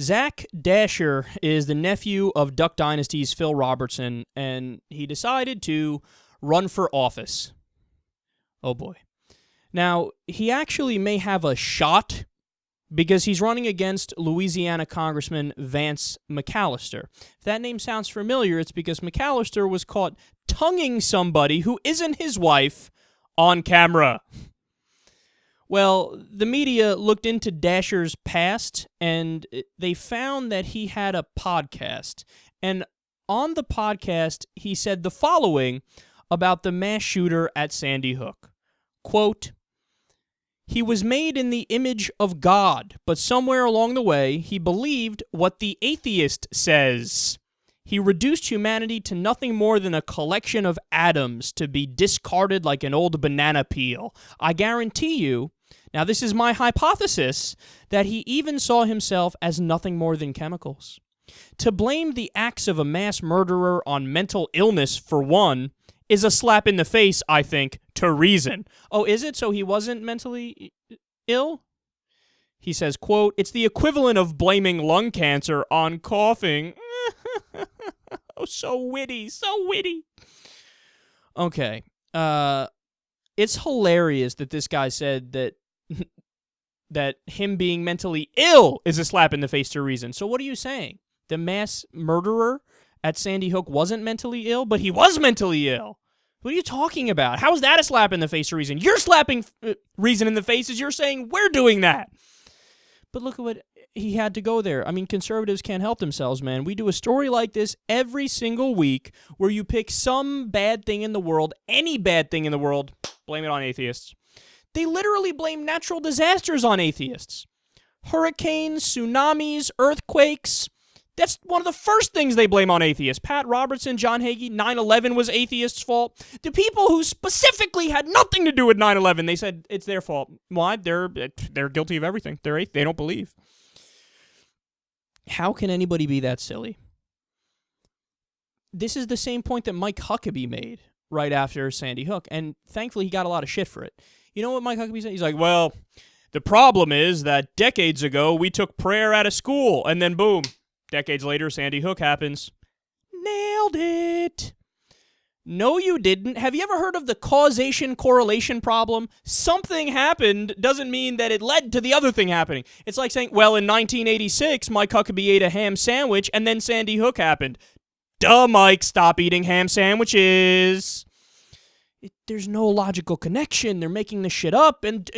Zach Dasher is the nephew of Duck Dynasty's Phil Robertson, and he decided to run for office. Oh boy. Now, he actually may have a shot because he's running against Louisiana Congressman Vance McAllister. If that name sounds familiar, it's because McAllister was caught tonguing somebody who isn't his wife on camera. Well, the media looked into Dasher's past, and they found that he had a podcast. And on the podcast, he said the following about the mass shooter at Sandy Hook. Quote, "He was made in the image of God, but somewhere along the way, he believed what the atheist says. He reduced humanity to nothing more than a collection of atoms to be discarded like an old banana peel. I guarantee you, now this is my hypothesis, that he even saw himself as nothing more than chemicals. To blame the acts of a mass murderer on mental illness, for one, is a slap in the face, I think, to reason." Oh, is it? So he wasn't mentally ill? He says, quote, "It's the equivalent of blaming lung cancer on coughing." Oh, so witty, so witty. Okay. It's hilarious that this guy said that that him being mentally ill is a slap in the face to reason. So what are you saying? The mass murderer at Sandy Hook wasn't mentally ill, but he was mentally ill. What are you talking about? How is that a slap in the face to reason? You're slapping reason in the face as you're saying we're doing that. But look at what he had to go there. I mean, conservatives can't help themselves, man. We do a story like this every single week where you pick some bad thing in the world, any bad thing in the world, blame it on atheists. They literally blame natural disasters on atheists. Hurricanes, tsunamis, earthquakes. That's one of the first things they blame on atheists. Pat Robertson, John Hagee, 9/11 was atheists' fault. The people who specifically had nothing to do with 9/11, they said it's their fault. Why? They're guilty of everything. They don't believe. How can anybody be that silly? This is the same point that Mike Huckabee made right after Sandy Hook, and thankfully he got a lot of shit for it. You know what Mike Huckabee said? He's like, well, the problem is that decades ago we took prayer out of school, and then boom, decades later, Sandy Hook happens. Nailed it. No, you didn't. Have you ever heard of the causation-correlation problem? Something happened doesn't mean that it led to the other thing happening. It's like saying, well, in 1986, Mike Huckabee ate a ham sandwich, and then Sandy Hook happened. Duh, Mike, stop eating ham sandwiches. There's no logical connection. They're making this shit up, and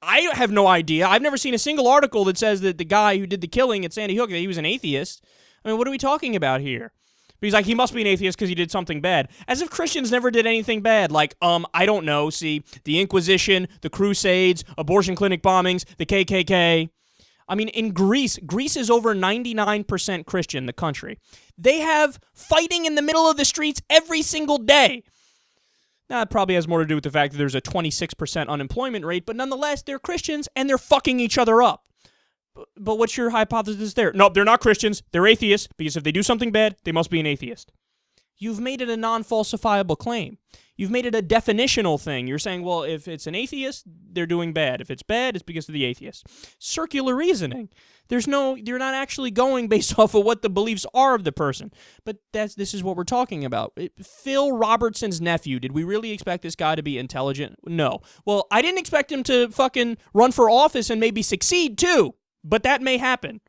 I have no idea. I've never seen a single article that says that the guy who did the killing at Sandy Hook, that he was an atheist. I mean, what are we talking about here? But he's like, he must be an atheist because he did something bad. As if Christians never did anything bad. Like, I don't know, see, the Inquisition, the Crusades, abortion clinic bombings, the KKK. I mean, in Greece is over 99% Christian, the country. They have fighting in the middle of the streets every single day. Now, it probably has more to do with the fact that there's a 26% unemployment rate, but nonetheless, they're Christians and they're fucking each other up. But what's your hypothesis there? No, they're not Christians. They're atheists, because if they do something bad, they must be an atheist. You've made it a non-falsifiable claim. You've made it a definitional thing. You're saying, well, if it's an atheist, they're doing bad. If it's bad, it's because of the atheist. Circular reasoning. You're not actually going based off of what the beliefs are of the person. But this is what we're talking about. Phil Robertson's nephew, did we really expect this guy to be intelligent? No. Well, I didn't expect him to fucking run for office and maybe succeed too. But that may happen.